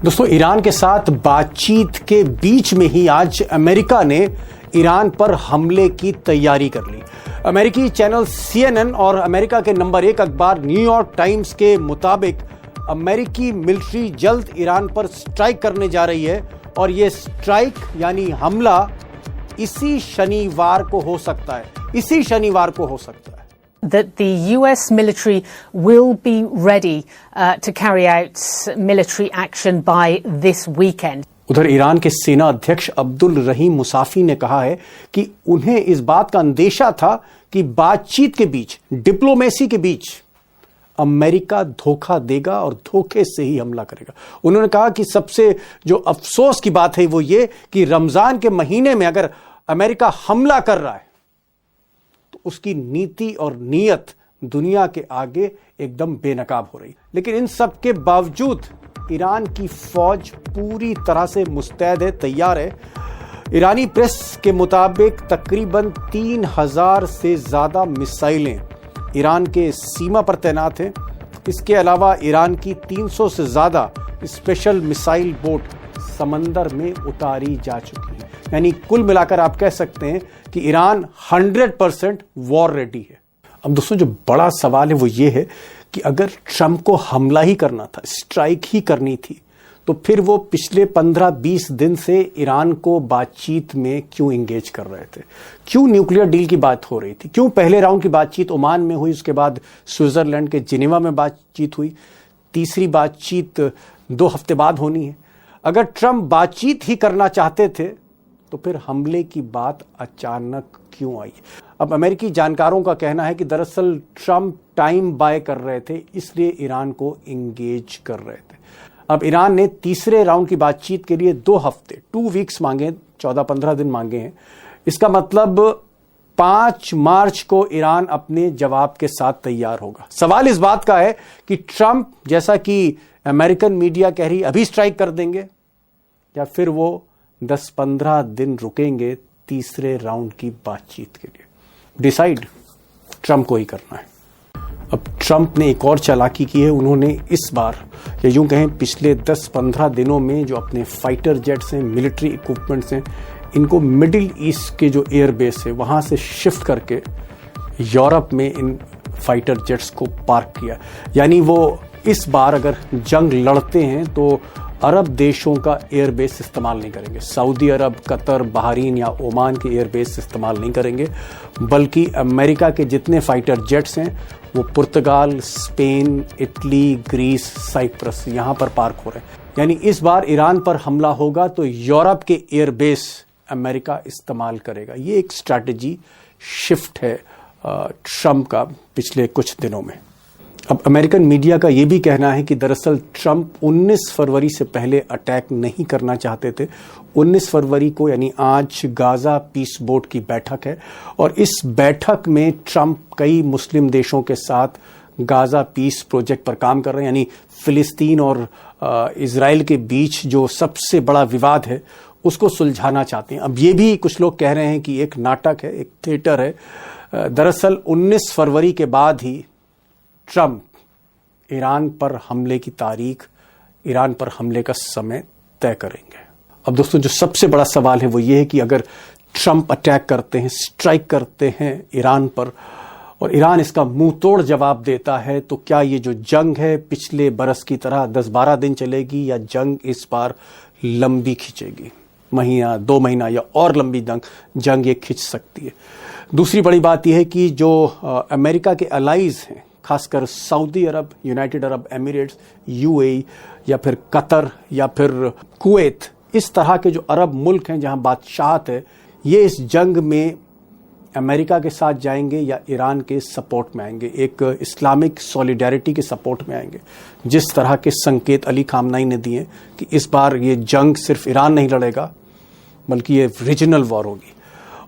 दोस्तों, ईरान के साथ बातचीत के बीच में ही आज अमेरिका ने ईरान पर हमले की तैयारी कर ली। अमेरिकी चैनल CNN और अमेरिका के नंबर 1 अखबार न्यूयॉर्क टाइम्स के मुताबिक अमेरिकी मिलिट्री जल्द ईरान पर स्ट्राइक करने जा रही है और यह स्ट्राइक यानी हमला इसी शनिवार को हो सकता है। That the US military will be ready to carry out military action by this weekend. उधर ईरान के सेना अध्यक्ष अब्दुल रहीम मुसाफी ने कहा है कि उन्हें इस बात का अंदेशा था कि बातचीत के बीच, डिप्लोमेसी के बीच अमेरिका धोखा देगा और धोखे से ही हमला करेगा। उन्होंने कहा कि सबसे जो अफसोस की बात है वो ये कि रमजान के महीने में अगर अमेरिका हमला कर रहा है तो उसकी नीति और नीयत दुनिया के आगे एकदम बेनकाब हो रही। लेकिन इन सब के बावजूद ईरान की फौज पूरी तरह से मुस्तैद है, तैयार है। ईरानी प्रेस के मुताबिक तकरीबन 3000 से ज्यादा मिसाइलें ईरान के सीमा पर तैनात हैं। इसके अलावा ईरान की 300 से ज्यादा स्पेशल मिसाइल बोट समंदर में उतारी जा चुकी है। यानी कुल मिलाकर आप कह सकते हैं कि ईरान 100% वॉर रेडी है। अब दोस्तों, जो बड़ा सवाल है वो ये है कि अगर ट्रंप को हमला ही करना था, स्ट्राइक ही करनी थी, तो फिर वो पिछले 15-20 दिन से ईरान को बातचीत में क्यों एंगेज कर रहे थे? क्यों न्यूक्लियर डील की बात हो रही थी? क्यों पहले राउंड की बातचीत ओमान में हुई, उसके बाद स्विट्जरलैंड के जिनेवा में बातचीत हुई, तीसरी बातचीत 2 हफ्ते बाद होनी है? अगर ट्रंप बातचीत ही करना चाहते थे तो फिर हमले की बात अचानक क्यों आई? अब अमेरिकी जानकारों का कहना है कि दरअसल ट्रंप टाइम बाय कर रहे थे, इसलिए ईरान को एंगेज कर रहे थे। अब ईरान ने तीसरे राउंड की बातचीत के लिए 2 हफ्ते 2 वीक्स मांगे, 14-15 दिन मांगे हैं। इसका मतलब 5 मार्च को ईरान अपने जवाब के साथ तैयार होगा। सवाल इस बात का है कि ट्रंप, जैसा कि अमेरिकन मीडिया कह रही, अभी स्ट्राइक कर देंगे या फिर वो 10-15 दिन रुकेंगे तीसरे राउंड की बातचीत के लिए। डिसाइड ट्रंप को ही करना है। अब ट्रंप ने एक और चालाकी की है। उन्होंने इस बार, या यूं कहें पिछले 10-15 दिनों में, जो अपने फाइटर जेट्स हैं, मिलिट्री इक्विपमेंट्स हैं, इनको मिडिल ईस्ट के जो एयरबेस है वहां से शिफ्ट करके यूरोप में इन फाइटर जेट्स को पार्क किया। यानी वो इस बार अगर जंग लड़ते हैं तो अरब देशों का एयरबेस इस्तेमाल नहीं करेंगे। सऊदी अरब, कतर, बहरीन या ओमान के एयरबेस इस्तेमाल नहीं करेंगे, बल्कि अमेरिका के जितने फाइटर जेट्स हैं वो पुर्तगाल, स्पेन, इटली, ग्रीस, साइप्रस यहां पर पार्क हो रहे हैं। यानी इस बार ईरान पर हमला होगा तो यूरोप के एयरबेस अमेरिका इस्तेमाल करेगा। ये एक स्ट्रैटेजी शिफ्ट है ट्रंप का पिछले कुछ दिनों में। अब अमेरिकन मीडिया का यह भी कहना है कि दरअसल ट्रंप 19 फरवरी से पहले अटैक नहीं करना चाहते थे। 19 फरवरी को, यानी आज, गाजा पीस बोर्ड की बैठक है और इस बैठक में ट्रंप कई मुस्लिम देशों के साथ गाजा पीस प्रोजेक्ट पर काम कर रहे हैं। यानी फिलिस्तीन और इजराइल के बीच जो सबसे बड़ा विवाद है उसको सुलझाना चाहते हैं। अब ये भी कुछ लोग कह रहे हैं कि एक नाटक है, एक थिएटर है। दरअसल 19 फरवरी के बाद ही ट्रंप ईरान पर हमले की तारीख, ईरान पर हमले का समय तय करेंगे। अब दोस्तों, जो सबसे बड़ा सवाल है वो ये है कि अगर ट्रंप अटैक करते हैं, स्ट्राइक करते हैं ईरान पर और ईरान इसका मुंह तोड़ जवाब देता है, तो क्या ये जो जंग है पिछले बरस की तरह 10-12 दिन चलेगी या जंग इस बार लंबी खिंचेगी? महीना, 2 महीना या और लंबी जंग ये खिंच सकती है। दूसरी बड़ी बात यह है कि जो अमेरिका के अलाइज हैं, खासकर सऊदी अरब, यूनाइटेड अरब एमिरेट्स, UAE या फिर कतर या फिर कुवैत, इस तरह के जो अरब मुल्क हैं जहां बादशाहत है, ये इस जंग में अमेरिका के साथ जाएंगे या ईरान के सपोर्ट में आएंगे, एक इस्लामिक सॉलिडारिटी के सपोर्ट में आएंगे। जिस तरह के संकेत अली खामनाई ने दिए कि इस बार ये जंग सिर्फ ईरान नहीं लड़ेगा बल्कि ये रीजनल वॉर होगी।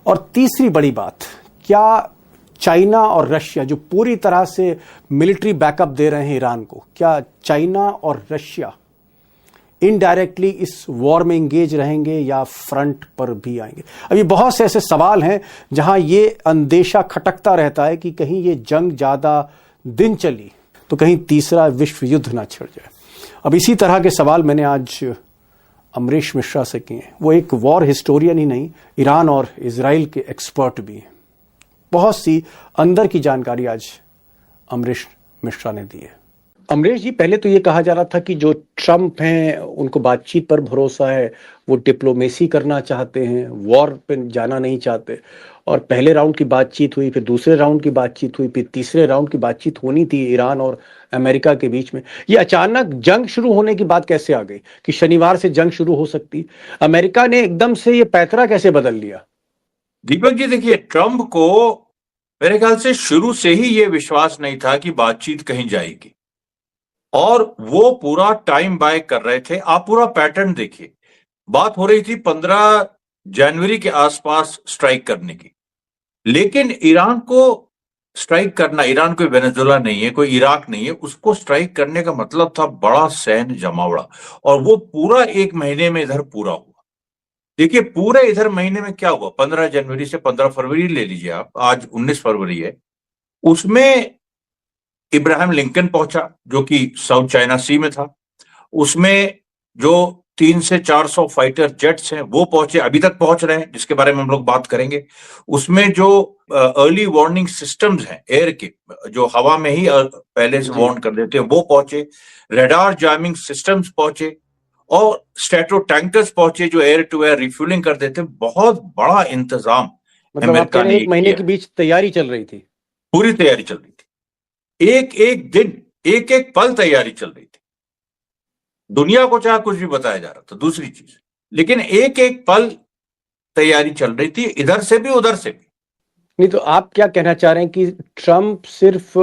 और तीसरी बड़ी बात, क्या चाइना और रशिया, जो पूरी तरह से मिलिट्री बैकअप दे रहे हैं ईरान को, क्या चाइना और रशिया इनडायरेक्टली इस वॉर में एंगेज रहेंगे या फ्रंट पर भी आएंगे? अभी बहुत से ऐसे सवाल हैं जहां ये अंदेशा खटकता रहता है कि कहीं ये जंग ज्यादा दिन चली तो कहीं तीसरा विश्व युद्ध ना छिड़ जाए। अब इसी तरह के सवाल मैंने आज अमरीश मिश्रा से किए। वो एक वॉर हिस्टोरियन ही नहीं, ईरान और इजराइल के एक्सपर्ट भी हैं। बहुत सी अंदर की जानकारी आज अमरीश मिश्रा ने दी है। अमरीश जी, पहले तो ये कहा जा रहा था कि जो ट्रंप हैं उनको बातचीत पर भरोसा है, वो डिप्लोमेसी करना चाहते हैं, वॉर पे जाना नहीं चाहते। और पहले राउंड की बातचीत हुई, फिर दूसरे राउंड की बातचीत हुई, फिर तीसरे राउंड की बातचीत होनी थी ईरान और अमेरिका के बीच में। ये अचानक जंग शुरू होने की बात कैसे आ गई कि शनिवार से जंग शुरू हो सकती? अमेरिका ने एकदम से ये पैतरा कैसे बदल लिया? दीपक जी, देखिए, ट्रंप को मेरे ख्याल से शुरू से ही ये विश्वास नहीं था कि बातचीत कहीं जाएगी, और वो पूरा टाइम बाय कर रहे थे। आप पूरा पैटर्न देखिए, बात हो रही थी 15 जनवरी के आसपास स्ट्राइक करने की, लेकिन ईरान को स्ट्राइक करना, ईरान कोई वेनेजुएला नहीं है, कोई इराक नहीं है, उसको स्ट्राइक करने का मतलब था बड़ा सैन्य जमावड़ा, और वो पूरा एक महीने में इधर पूरा हुआ। देखिए, पूरे इधर महीने में क्या हुआ, 15 जनवरी से 15 फरवरी ले लीजिए आप, आज 19 फरवरी है, उसमें इब्राहिम लिंकन पहुंचा जो कि साउथ चाइना सी में था। उसमें जो 300 से 400 फाइटर जेट्स हैं वो पहुंचे, अभी तक पहुंच रहे हैं, जिसके बारे में हम लोग बात करेंगे। उसमें जो अर्ली वार्निंग सिस्टम्स हैं एयर के, जो हवा में ही पहले से वार्न कर देते हैं, वो पहुंचे। रडार जैमिंग सिस्टम्स पहुंचे, और स्ट्रेटो टैंकर्स पहुंचे जो एयर टू एयर रिफ्यूलिंग कर देते हैं। बहुत बड़ा इंतजाम मतलब आप कह रहे हैं एक महीने के बीच तैयारी चल रही थी? पूरी तैयारी चल रही थी, एक एक दिन, एक एक पल तैयारी चल रही थी। दुनिया को चाहे कुछ भी बताया जा रहा था, दूसरी चीज, लेकिन एक एक पल तैयारी चल रही थी, इधर से भी उधर से भी। नहीं तो आप क्या कहना चाह रहे हैं कि ट्रंप सिर्फ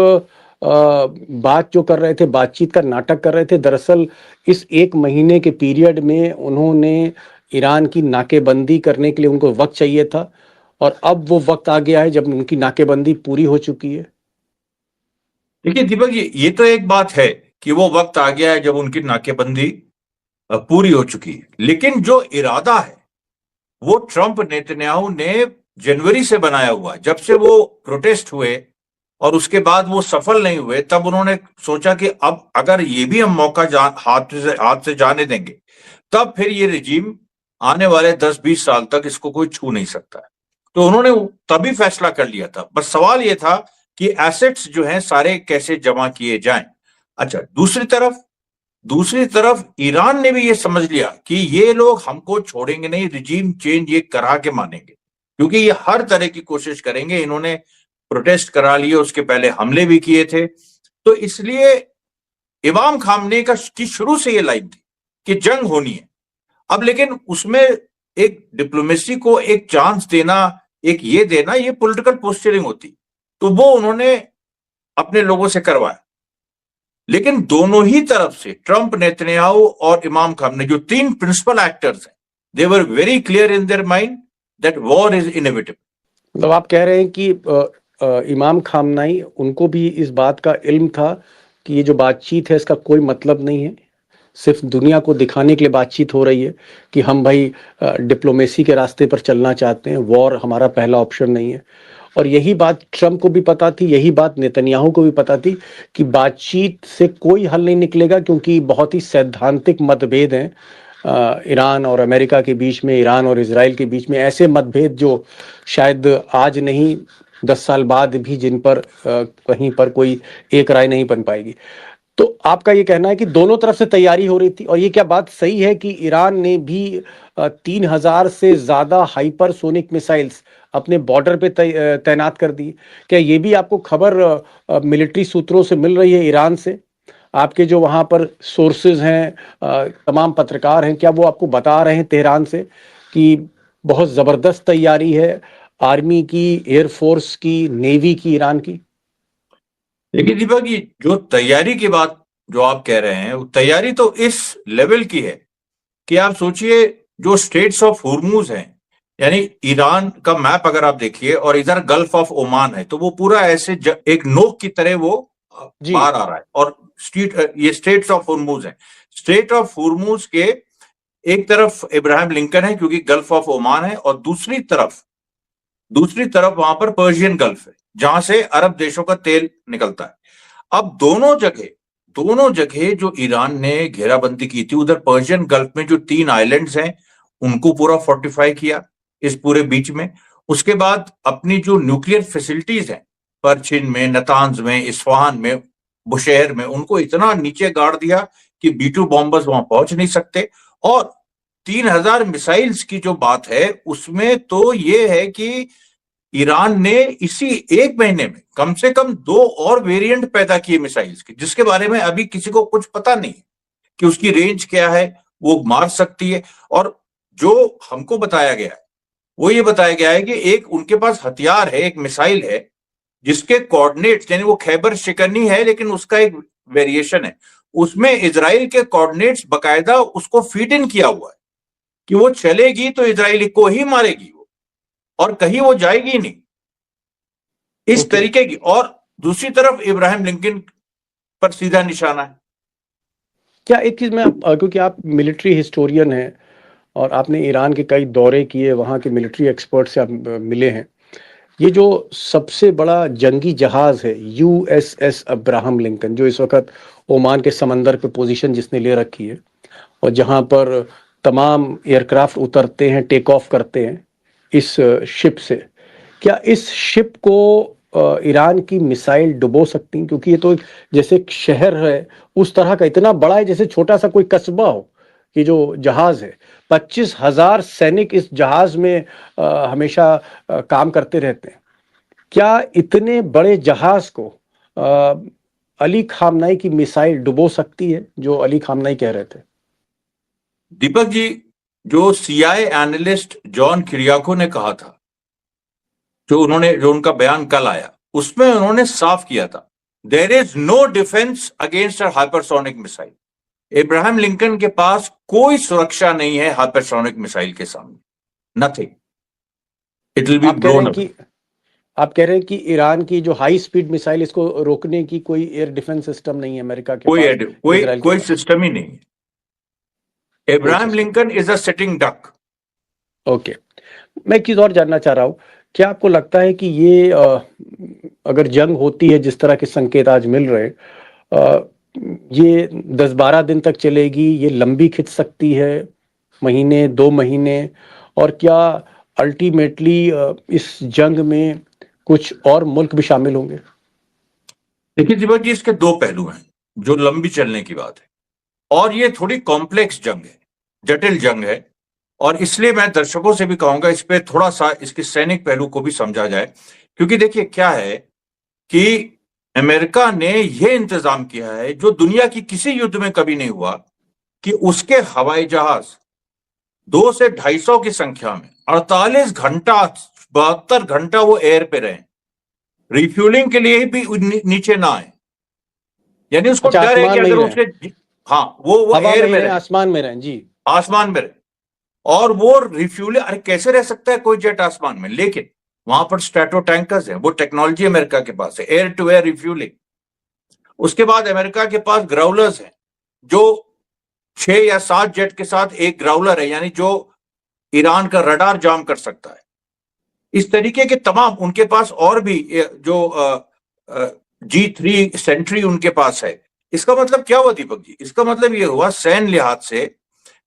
बात जो कर रहे थे, बातचीत का नाटक कर रहे थे? दरअसल इस एक महीने के पीरियड में उन्होंने ईरान की नाकेबंदी करने के लिए उनको वक्त चाहिए था, और अब वो वक्त आ गया है जब उनकी नाकेबंदी पूरी हो चुकी है। देखिए दीपक जी, ये तो एक बात है कि वो वक्त आ गया है जब उनकी नाकेबंदी पूरी हो चुकी है, लेकिन जो इरादा है वो ट्रंप नेतन्याहू ने जनवरी से बनाया हुआ। जब से वो प्रोटेस्ट हुए और उसके बाद वो सफल नहीं हुए, तब उन्होंने सोचा कि अब अगर ये भी हम मौका हाथ से जाने देंगे, तब फिर ये रिजीम आने वाले 10-20 साल तक इसको कोई छू नहीं सकता है। तो उन्होंने तभी फैसला कर लिया था। बस सवाल ये था कि एसेट्स जो हैं सारे कैसे जमा किए जाएं। अच्छा, दूसरी तरफ ईरान ने भी ये समझ लिया कि ये लोग हमको छोड़ेंगे नहीं, रिजीम चेंज ये करा के मानेंगे, क्योंकि ये हर तरह की कोशिश करेंगे। इन्होंने प्रोटेस्ट करा लिए, उसके पहले हमले भी किए थे। तो इसलिए इमाम खामने की शुरू से ये लाइन थी कि जंग होनी है। अब लेकिन उसमें एक डिप्लोमेसी को एक चांस देना, एक ये देना, ये पॉलिटिकल पोस्चरिंग होती, तो वो उन्होंने अपने लोगों से करवाया। लेकिन दोनों ही तरफ से, ट्रंप, नेतन्याहू और इमाम खामने, जो तीन प्रिंसिपल एक्टर्स हैं, they were very clear in their mind that war is inevitable. मतलब आप कह रहे हैं कि इमाम खामनाई, उनको भी इस बात का इल्म था कि ये जो बातचीत है इसका कोई मतलब नहीं है, सिर्फ दुनिया को दिखाने के लिए बातचीत हो रही है कि हम भाई डिप्लोमेसी के रास्ते पर चलना चाहते हैं, वॉर हमारा पहला ऑप्शन नहीं है। और यही बात ट्रंप को भी पता थी, यही बात नेतन्याहू को भी पता थी कि बातचीत से कोई हल नहीं निकलेगा, क्योंकि बहुत ही सैद्धांतिक मतभेद हैं ईरान और अमेरिका के बीच में, ईरान और इजराइल के बीच में। ऐसे मतभेद जो शायद आज नहीं 10 साल बाद भी जिन पर कहीं पर कोई एक राय नहीं बन पाएगी। तो आपका ये कहना है कि दोनों तरफ से तैयारी हो रही थी। और ये क्या बात सही है कि ईरान ने भी 3000 से ज्यादा हाइपरसोनिक मिसाइल्स अपने बॉर्डर पे तैनात कर दी? क्या ये भी आपको खबर मिलिट्री सूत्रों से मिल रही है ईरान से? आपके जो वहां पर सोर्सेज हैं, तमाम पत्रकार हैं, क्या वो आपको बता रहे हैं तेहरान से कि बहुत जबरदस्त तैयारी है आर्मी की, एयरफोर्स की, नेवी की, ईरान की? देखिए दीपक, ये जो तैयारी की बात जो आप कह रहे हैं, वो तैयारी तो इस लेवल की है कि आप सोचिए, जो स्टेट्स ऑफ हुर्मुज हैं, यानी ईरान का मैप अगर आप देखिए, और इधर गल्फ ऑफ ओमान है, तो वो पूरा ऐसे एक नोक की तरह वो पार आ रहा है। और ये स्टेट्स ऑफ हुर्मुज है। स्टेट ऑफ हुर्मुज के एक तरफ इब्राहिम लिंकन है क्योंकि गल्फ ऑफ ओमान है, और दूसरी तरफ वहां पर पर्शियन गल्फ है, जहां से अरब देशों का तेल निकलता है। अब दोनों जगह दोनों जगह जो ईरान ने घेराबंदी की थी, उधर पर्शियन गल्फ में जो 3 आइलैंड्स हैं उनको पूरा फोर्टिफाई किया इस पूरे बीच में। उसके बाद अपनी जो न्यूक्लियर फैसिलिटीज हैं परचिन में, नतांज में, इस्फहान में, बुशहर में, उनको इतना नीचे गाड़ दिया कि B2 बॉम्बर्स वहां पहुंच नहीं सकते। और 3000 मिसाइल्स की जो बात है उसमें तो ये है कि ईरान ने इसी एक महीने में कम से कम 2 और वेरिएंट पैदा किए मिसाइल्स के, जिसके बारे में अभी किसी को कुछ पता नहीं है कि उसकी रेंज क्या है, वो मार सकती है। और जो हमको बताया गया है वो ये बताया गया है कि एक उनके पास हथियार है, एक मिसाइल है जिसके कोऑर्डिनेट्स, यानी वो खैबर शिकनी है लेकिन उसका एक वेरिएशन है, उसमें इजराइल के कोऑर्डिनेट्स बकायदा उसको फीड इन किया हुआ है कि वो चलेगी तो इजराइली को ही मारेगी वो, और कहीं वो जाएगी नहीं, इस तरीके की। और दूसरी तरफ इब्राहिम लिंकन पर सीधा निशाना है। क्या एक चीज में क्योंकि आप मिलिट्री हिस्टोरियन हैं और आपने ईरान के कई दौरे किए, वहाँ के मिलिट्री एक्सपर्ट से आप मिले हैं, ये जो सबसे बड़ा जंगी जहाज है USS अब्राहम लिंकन, जो इस वक्त ओमान के समंदर पे पोजीशन जिसने ले रखी है और जहाँ पर तमाम एयरक्राफ्ट उतरते हैं, टेक ऑफ करते हैं इस शिप से, क्या इस शिप को ईरान की मिसाइल डुबो सकती हैं? क्योंकि ये तो जैसे एक शहर है उस तरह का, इतना बड़ा है जैसे छोटा सा कोई कस्बा हो। ये जो जहाज है, 25,000 सैनिक इस जहाज में हमेशा काम करते रहते हैं। क्या इतने बड़े जहाज को अली खामनाई की मिसाइल डुबो सकती है, जो अली खामनाई कह रहे थे? दीपक जी, जो CIA एनालिस्ट जॉन किरियाको ने कहा था, जो उनका बयान कल आया, उसमें उन्होंने साफ किया था, there is no defence against a hypersonic missile. Abraham Lincoln के पास कोई सुरक्षा नहीं है हाइपरसोनिक मिसाइल के सामने, nothing, it will be blown up. आप कह रहे हैं कि ईरान की जो हाई स्पीड मिसाइल, इसको रोकने की कोई एयर डिफेंस सिस्टम नहीं है अमेरिका के पास, कोई सिस्टम ही नहीं है। Ibrahim Lincoln is a sitting duck. Okay, मैं एक चीज और जानना चाह रहा हूं, क्या आपको लगता है कि ये अगर जंग होती है, जिस तरह के संकेत आज मिल रहे हैं, ये 10-12 दिन तक चलेगी, ये लंबी खिंच सकती है, महीने 2 महीने, और क्या अल्टीमेटली इस जंग में कुछ और मुल्क भी शामिल होंगे? देखिए दीपक जी, इसके 2 पहलू हैं जो लंबी चलने की बात है, और ये थोड़ी कॉम्प्लेक्स जंग है, जटिल जंग है। और इसलिए मैं दर्शकों से भी कहूंगा इस पे थोड़ा सा इसके सैनिक पहलू को भी समझा जाए। क्योंकि देखिए क्या है कि अमेरिका ने यह इंतजाम किया है जो दुनिया की किसी युद्ध में कभी नहीं हुआ, कि उसके हवाई जहाज 200 से 250 की संख्या में 48 घंटा 72 घंटा वो एयर पे रहे, रिफ्यूलिंग के लिए भी नीचे ना आए। यानी उसको डर है कि अगर उसके, हाँ, वो एयर में रहे, आसमान में रहे, जी, आसमान में रहे, और वो रिफ्यूल, अरे कैसे रह सकता है कोई जेट आसमान में? लेकिन वहां पर स्ट्रैटो टैंकर्स है, वो टेक्नोलॉजी अमेरिका के पास है, एयर टू एयर रिफ्यूलिंग। उसके बाद अमेरिका के पास ग्राउलर्स हैं, जो 6 या 7 जेट के साथ एक ग्राउलर है, यानी जो ईरान का रडार जाम कर सकता है। इस तरीके के तमाम उनके पास और भी जो G3 सेंट्री उनके पास है। इसका मतलब क्या हुआ दीपक जी? इसका मतलब यह हुआ सैन्य लिहाज से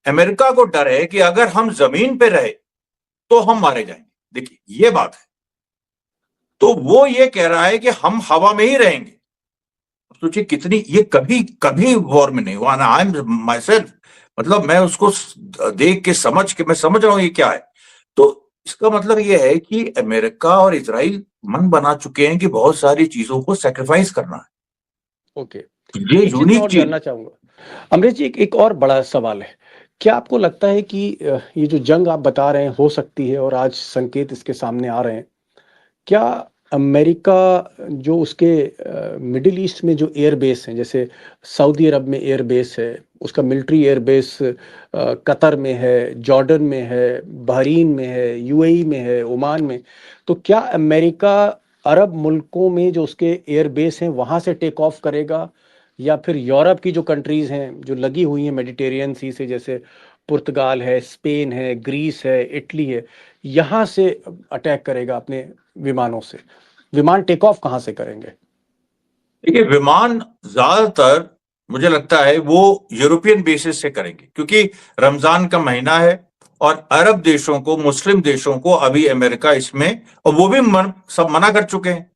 अमेरिका को डर है कि अगर हम जमीन पे रहे तो हम मारे जाएंगे। देखिए ये बात है, तो वो ये कह रहा है कि हम हवा में ही रहेंगे। सोचिए कितनी, ये कभी कभी वॉर में नहीं हुआ ना, आई एम माई सेल्फ, मतलब मैं उसको देख के समझ के मैं समझ रहा हूं ये क्या है। तो इसका मतलब ये है कि अमेरिका और इजराइल मन बना चुके हैं कि बहुत सारी चीजों को सैक्रिफाइस करना है। ओके, ये यूनिक चीज जानना चाहूंगा अमरीश जी, एक और बड़ा सवाल है। क्या आपको लगता है कि ये जो जंग आप बता रहे हैं हो सकती है, और आज संकेत इसके सामने आ रहे हैं, क्या अमेरिका जो उसके मिडिल ईस्ट में जो एयर बेस हैं, जैसे सऊदी अरब में एयर बेस है, उसका मिलिट्री एयर बेस कतर में है, जॉर्डन में है, बहरीन में है, UAE में है, ओमान में, तो क्या अमेरिका अरब मुल्कों में जो उसके एयर बेस हैं वहाँ से टेक ऑफ करेगा, या फिर यूरोप की जो कंट्रीज हैं जो लगी हुई हैं मेडिटेरियन सी से, जैसे पुर्तगाल है, स्पेन है, ग्रीस है, इटली है, यहाँ से अटैक करेगा अपने विमानों से? विमान टेक ऑफ कहाँ से करेंगे? देखिए विमान ज्यादातर मुझे लगता है वो यूरोपियन बेसिस से करेंगे, क्योंकि रमजान का महीना है और अरब देशों को, मुस्लिम देशों को अभी अमेरिका इसमें, और वो भी सब मना कर चुके हैं,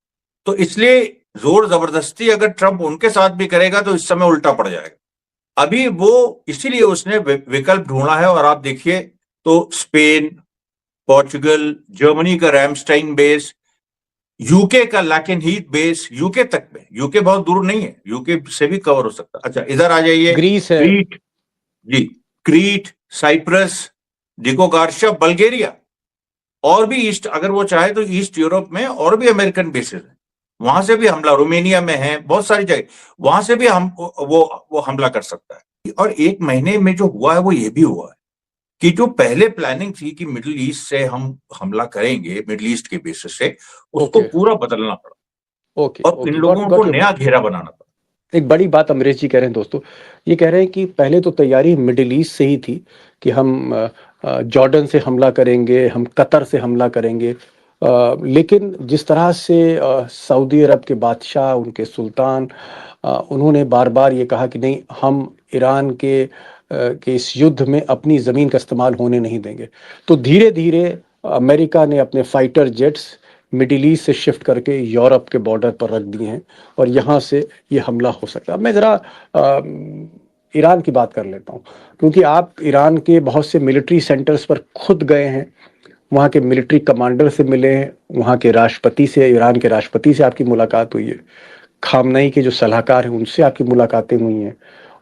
तो इसलिए जोर जबरदस्ती अगर ट्रंप उनके साथ भी करेगा तो इस समय उल्टा पड़ जाएगा। अभी वो इसीलिए उसने विकल्प ढूंढा है, और आप देखिए तो स्पेन, पोर्चुगल, जर्मनी का रैमस्टाइन बेस, यूके का लैकेनहीथ बेस, यूके तक में, यूके बहुत दूर नहीं है, यूके से भी कवर हो सकता है। अच्छा, इधर आ जाइए, ग्रीस है, क्रीट, जी, क्रीट, साइप्रस, डिको गार्शिया, बल्गेरिया, और भी ईस्ट, अगर वो चाहे तो ईस्ट यूरोप में और भी अमेरिकन बेसेस हैं, वहां से भी हमला, रोमेनिया में है, बहुत सारी जगह, वहां से भी हम वो हमला कर सकता है। और एक महीने में जो हुआ है वो ये भी हुआ है कि जो पहले प्लानिंग थी कि मिडिल ईस्ट से हम हमला करेंगे, मिडिल ईस्ट के बेसिस से, उसको पूरा बदलना पड़ा, और इन लोगों को नया घेरा बनाना पड़ा। एक बड़ी बात अमरीश जी कह रहे हैं दोस्तों, ये कह रहे हैं कि पहले तो तैयारी मिडिल ईस्ट से ही थी कि हम जॉर्डन से हमला करेंगे, हम कतर से हमला करेंगे, लेकिन जिस तरह से सऊदी अरब के बादशाह, उनके सुल्तान, उन्होंने बार बार ये कहा कि नहीं, हम ईरान के इस युद्ध में अपनी ज़मीन का इस्तेमाल होने नहीं देंगे, तो धीरे धीरे अमेरिका ने अपने फाइटर जेट्स मिडिल ईस्ट से शिफ्ट करके यूरोप के बॉर्डर पर रख दिए हैं, और यहाँ से ये हमला हो सकता है। मैं ज़रा ईरान की बात कर लेता हूँ, क्योंकि आप ईरान के बहुत से मिलिट्री सेंटर्स पर खुद गए हैं, वहाँ के मिलिट्री कमांडर से मिले हैं, वहाँ के राष्ट्रपति से, ईरान के राष्ट्रपति से आपकी मुलाकात हुई है, खामनेई के जो सलाहकार हैं उनसे आपकी मुलाकातें हुई हैं,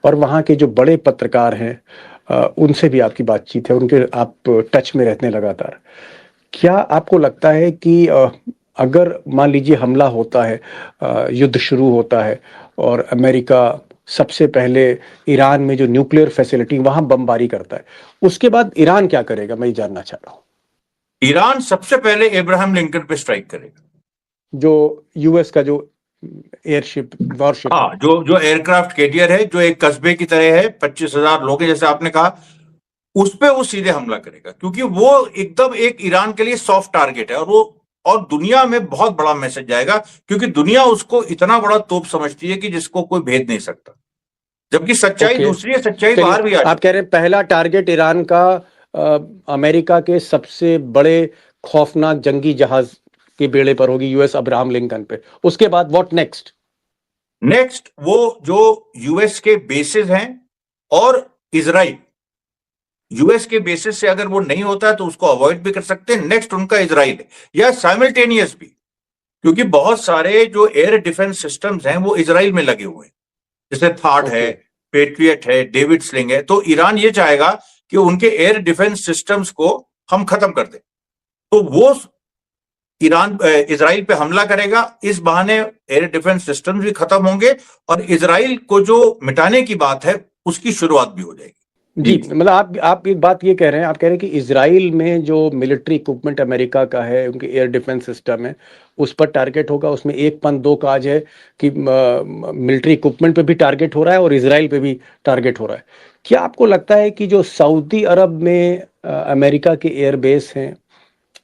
और वहाँ के जो बड़े पत्रकार हैं उनसे भी आपकी बातचीत है, उनके आप टच में रहते हैं लगातार। क्या आपको लगता है कि अगर मान लीजिए हमला होता है, युद्ध शुरू होता है, और अमेरिका सबसे पहले ईरान में जो न्यूक्लियर फैसिलिटी वहां बमबारी करता है, उसके बाद ईरान क्या करेगा, मैं ये जानना चाह रहा हूँ। ईरान सबसे पहले इब्राहिम लिंकन पे स्ट्राइक करेगा, जो यूएस का जो एयरशिप, वॉरशिप, हाँ, जो एयरक्राफ्ट कैरियर है, जो एक कस्बे की तरह है, 25,000 लोग हैं जैसे आपने कहा, उस पे वो सीधे हमला करेगा, क्योंकि वो एकदम एक ईरान के लिए सॉफ्ट टारगेट है, और दुनिया में बहुत बड़ा मैसेज जाएगा, क्योंकि दुनिया उसको इतना बड़ा तोप समझती है कि जिसको कोई भेद नहीं सकता, जबकि सच्चाई दूसरी है, सच्चाई बाहर भी आप कह रहे हैं पहला टारगेट ईरान का अमेरिका के सबसे बड़े खौफनाक जंगी जहाज के बेड़े पर होगी, यूएस अब्राहम लिंकन पे। उसके बाद व्हाट नेक्स्ट? नेक्स्ट वो जो यूएस के बेसिस हैं, और इजराइल, यूएस के बेसिस से अगर वो नहीं होता है तो उसको अवॉइड भी कर सकते हैं। नेक्स्ट उनका इजराइल है, या साइमल्टेनियस भी, क्योंकि बहुत सारे जो एयर डिफेंस सिस्टम्स हैं वो इजराइल में लगे हुए हैं, जैसे थार्ड है, पेट्रियट है, डेविड स्लिंग है, तो ईरान ये चाहेगा कि उनके एयर डिफेंस सिस्टम्स को हम खत्म कर दें, तो वो ईरान इजराइल पे हमला करेगा, इस बहाने एयर डिफेंस सिस्टम्स भी खत्म होंगे, और इजराइल को जो मिटाने की बात है उसकी शुरुआत भी हो जाएगी। जी, मतलब आप एक बात ये कह रहे हैं, आप कह रहे हैं कि इजराइल में जो मिलिट्री इक्विपमेंट अमेरिका का है, उनके एयर डिफेंस सिस्टम है, उस पर टारगेट होगा। उसमें 1.2 काज है कि मिलिट्री इक्विपमेंट पे भी टारगेट हो रहा है और इजराइल पे भी टारगेट हो रहा है। क्या आपको लगता है कि जो सऊदी अरब में अमेरिका के एयरबेस हैं,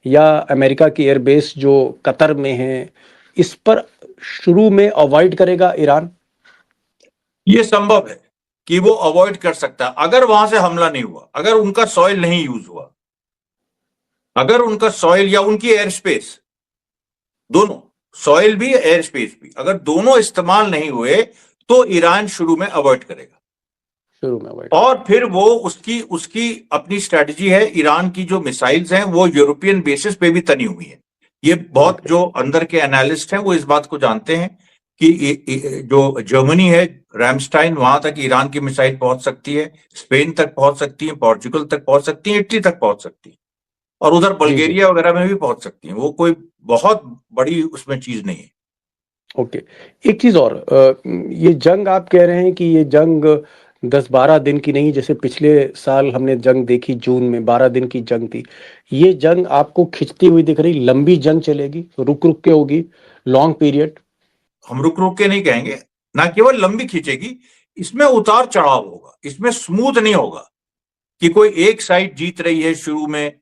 या अमेरिका की एयरबेस जो कतर में है, इस पर शुरू में अवॉइड करेगा ईरान? ये संभव है कि वो अवॉइड कर सकता है, अगर वहां से हमला नहीं हुआ, अगर उनका सॉइल नहीं यूज हुआ, अगर उनका सॉइल या उनकी एयर स्पेस, दोनों, सॉइल भी एयर स्पेस भी, अगर दोनों इस्तेमाल नहीं हुए तो ईरान शुरू में अवॉइड करेगा, शुरू में अवॉइड। और फिर वो उसकी अपनी स्ट्रेटजी है। ईरान की जो मिसाइल्स हैं वो यूरोपियन बेसिस पे भी तनी हुई है। ये बहुत जो अंदर के एनालिस्ट हैं वो इस बात को जानते हैं कि जो जर्मनी है, रैमस्टाइन, वहां तक ईरान की मिसाइल पहुंच सकती है, स्पेन तक पहुंच सकती है, पोर्चुगल तक पहुंच सकती है, इटली तक पहुंच सकती है, और उधर बल्गेरिया वगैरह में भी पहुंच सकती है। वो कोई बहुत बड़ी उसमें चीज नहीं है। ओके, एक चीज और, ये जंग आप कह रहे हैं कि ये जंग 10-12 दिन की नहीं, जैसे पिछले साल हमने जंग देखी, जून में 12 दिन की जंग थी। ये जंग आपको खिंचती हुई दिख रही, लंबी जंग चलेगी, रुक रुक के होगी, लॉन्ग पीरियड? हम रुक रुक के नहीं कहेंगे, ना केवल लंबी खींचेगी, इसमें उतार चढ़ाव होगा, इसमें स्मूथ नहीं होगा कि कोई एक साइड जीत रही है शुरू में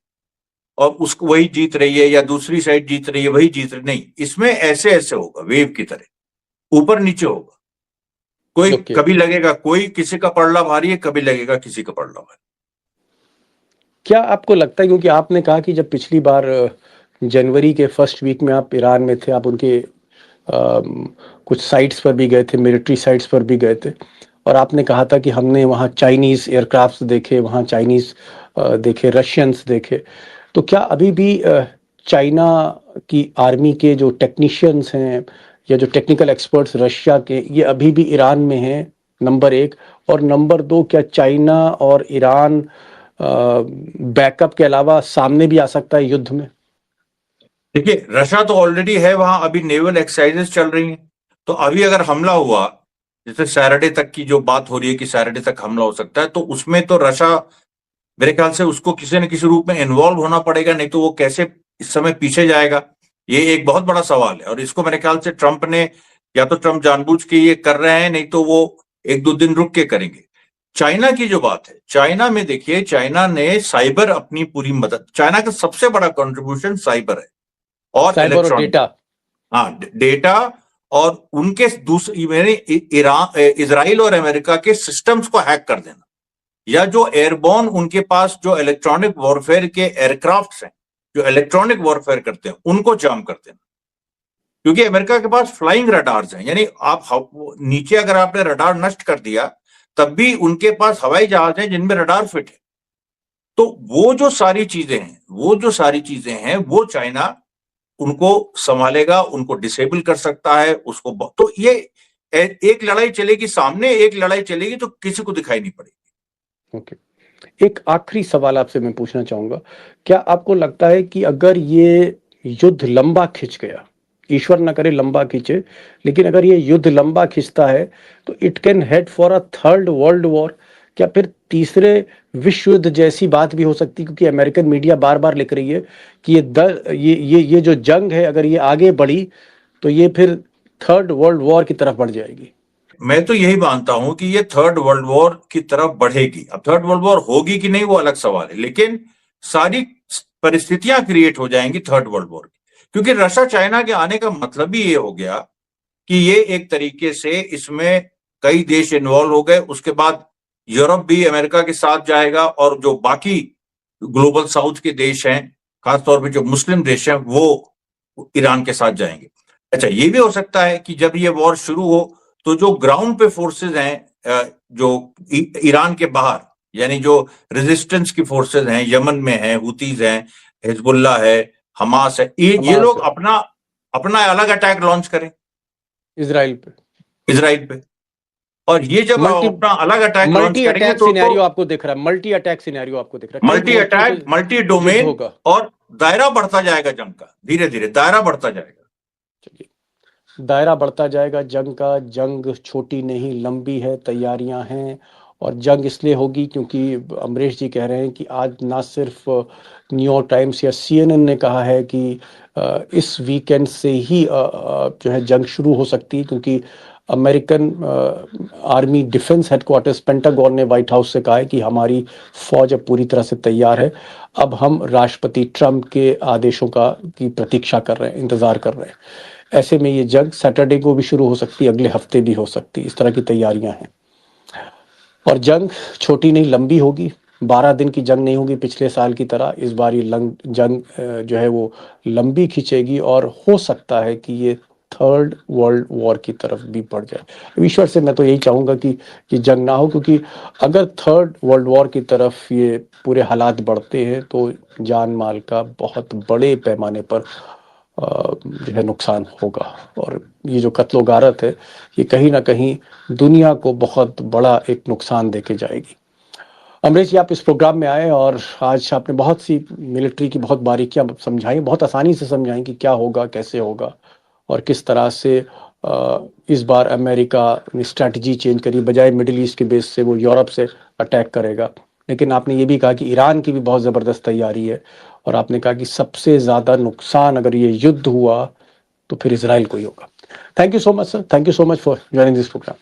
और उसको वही जीत रही है, या दूसरी साइड जीत रही है वही जीत रही, नहीं, इसमें ऐसे ऐसे होगा, वेव की तरह ऊपर नीचे होगा। कोई Okay. कभी लगेगा कोई किसी का पलड़ा भारी है, कभी लगेगा किसी का पलड़ा भारी। क्या आपको लगता है, क्योंकि आपने कहा कि जब पिछली बार जनवरी के फर्स्ट वीक में आप ईरान में थे, आप उनके कुछ साइट्स पर भी गए थे, मिलिट्री साइट्स पर भी गए थे, और आपने कहा था कि हमने वहाँ चाइनीज़ एयरक्राफ्ट देखे, वहाँ चाइनीज़ देखे, रशियंस देखे। तो क्या अभी भी चाइना की आर्मी के जो टेक्नीशियंस हैं या जो टेक्निकल एक्सपर्ट्स रशिया के, ये अभी भी ईरान में हैं, नंबर एक? और नंबर दो, क्या चाइना और ईरान बैकअप के अलावा सामने भी आ सकता है युद्ध में? देखिए, रशिया तो ऑलरेडी है वहां, अभी नेवल एक्सरसाइजेस चल रही हैं। तो अभी अगर हमला हुआ, जैसे सैटरडे तक की जो बात हो रही है कि सैटरडे तक हमला हो सकता है, तो उसमें तो रशिया, मेरे ख्याल से उसको किसी न किसी रूप में इन्वॉल्व होना पड़ेगा, नहीं तो वो कैसे इस समय पीछे जाएगा, ये एक बहुत बड़ा सवाल है। और इसको मेरे ख्याल से ट्रंप ने, या तो ट्रंप जानबूझ के ये कर रहे हैं, नहीं तो वो एक दो दिन रुक के करेंगे। चाइना की जो बात है, चाइना में देखिए, चाइना ने साइबर अपनी पूरी मदद, चाइना का सबसे बड़ा कंट्रीब्यूशन साइबर है और साइबर और इलेक्ट्रॉनिक। डेटा। हाँ, डेटा, और उनके दूसरी मैंने इजराइल और अमेरिका के सिस्टम्स को हैक कर देना, या जो एयरबॉर्न उनके पास जो इलेक्ट्रॉनिक वॉरफेयर के एयरक्राफ्ट हैं, जो इलेक्ट्रॉनिक वॉरफेयर करते हैं, उनको जाम कर देना। क्योंकि अमेरिका के पास फ्लाइंग रडार्स हैं, यानी आप नीचे अगर आपने रडार नष्ट कर दिया, तब भी उनके पास हवाई जहाज हैं जिनमें रडार फिट है। तो वो जो सारी चीजें हैं, वो चाइना उनको संभालेगा, उनको डिसेबल कर सकता है, उसको। तो ये एक लड़ाई चलेगी सामने, एक लड़ाई चलेगी तो किसी को दिखाई नहीं पड़ेगी। ओके। एक आखिरी सवाल आपसे मैं पूछना चाहूंगा, क्या आपको लगता है कि अगर ये युद्ध लंबा खिंच गया, ईश्वर ना करे लंबा खींचे, लेकिन अगर ये युद्ध लंबा खिंचता है तो it can head for a third world war? क्या फिर तीसरे विश्व युद्ध जैसी बात भी हो सकती है? क्योंकि अमेरिकन मीडिया बार बार लिख रही है कि ये जो जंग है, अगर ये आगे बढ़ी तो ये फिर थर्ड वर्ल्ड वॉर की तरफ बढ़ जाएगी। मैं तो यही मानता हूं कि ये थर्ड वर्ल्ड वॉर की तरफ बढ़ेगी। अब थर्ड वर्ल्ड वॉर होगी कि नहीं वो अलग सवाल है, लेकिन सारी परिस्थितियां क्रिएट हो जाएंगी थर्ड वर्ल्ड वॉर की। क्योंकि रशिया चाइना के आने का मतलब ही ये हो गया कि ये एक तरीके से इसमें कई देश इन्वॉल्व हो गए। उसके बाद यूरोप भी अमेरिका के साथ जाएगा, और जो बाकी ग्लोबल साउथ के देश हैं, खासतौर पर जो मुस्लिम देश हैं, वो ईरान के साथ जाएंगे। अच्छा, ये भी हो सकता है कि जब ये वॉर शुरू हो तो जो ग्राउंड पे फोर्सेज हैं, जो ईरान के बाहर, यानी जो रेजिस्टेंस की फोर्सेज हैं, यमन में है, हुतीज हैं, हिजबुल्लाह है, हमास है, ये लोग अपना अलग अटैक लॉन्च करें इजराइल पे। और ये जब अपना अलग अटैक लॉन्च करेंगे तो सिनेरियो आपको दिख रहा है, मल्टी अटैक सिनेरियो आपको दिख रहा है, मल्टी अटैक, मल्टी डोमेन होगा, और दायरा बढ़ता जाएगा जंग का, धीरे धीरे दायरा बढ़ता जाएगा। चलिए, दायरा बढ़ता जाएगा जंग का। जंग छोटी नहीं, लंबी है, तैयारियां हैं, और जंग इसलिए होगी क्योंकि अमरीश जी कह रहे हैं कि आज ना सिर्फ न्यूयॉर्क टाइम्स या CNN ने कहा है कि इस वीकेंड से ही जो है जंग शुरू हो सकती है, क्योंकि American army defence headquarters, pentagon ने व्हाइट हाउस से कहा है कि हमारी फौज अब पूरी तरह से तैयार है। अब हम राष्ट्रपति ट्रंप के आदेशों की प्रतीक्षा कर रहे हैं, इंतजार कर रहे हैं। ऐसे में ये जंग सैटरडे को भी शुरू हो सकती है, अगले हफ्ते भी हो सकती है। इस तरह की तैयारियां हैं, और जंग छोटी नहीं, लंबी होगी। 12 दिन की जंग नहीं होगी पिछले साल की तरह। इस बार ये जंग जो है वो लंबी खींचेगी, और हो सकता है कि ये थर्ड वर्ल्ड वॉर की तरफ भी बढ़ जाए। ईश्वर से मैं तो यही चाहूँगा कि ये जंग ना हो, क्योंकि अगर थर्ड वर्ल्ड वॉर की तरफ ये पूरे हालात बढ़ते हैं तो जान माल का बहुत बड़े पैमाने पर जो है नुकसान होगा। और ये जो कत्लो गारत है, ये कहीं ना कहीं दुनिया को बहुत बड़ा एक नुकसान देके जाएगी। अमरीश जी, आप इस प्रोग्राम में आए और आज आपने बहुत सी मिलिट्री की बहुत बारीकियां समझाई, बहुत आसानी से समझाई कि क्या होगा, कैसे होगा, और किस तरह से इस बार अमेरिका ने स्ट्रैटेजी चेंज करी। बजाय मिडिल ईस्ट के बेस से वो यूरोप से अटैक करेगा। लेकिन आपने ये भी कहा कि ईरान की भी बहुत ज़बरदस्त तैयारी है, और आपने कहा कि सबसे ज़्यादा नुकसान अगर ये युद्ध हुआ तो फिर इजराइल को ही होगा। Thank you so much sir, thank you so much for joining this programme.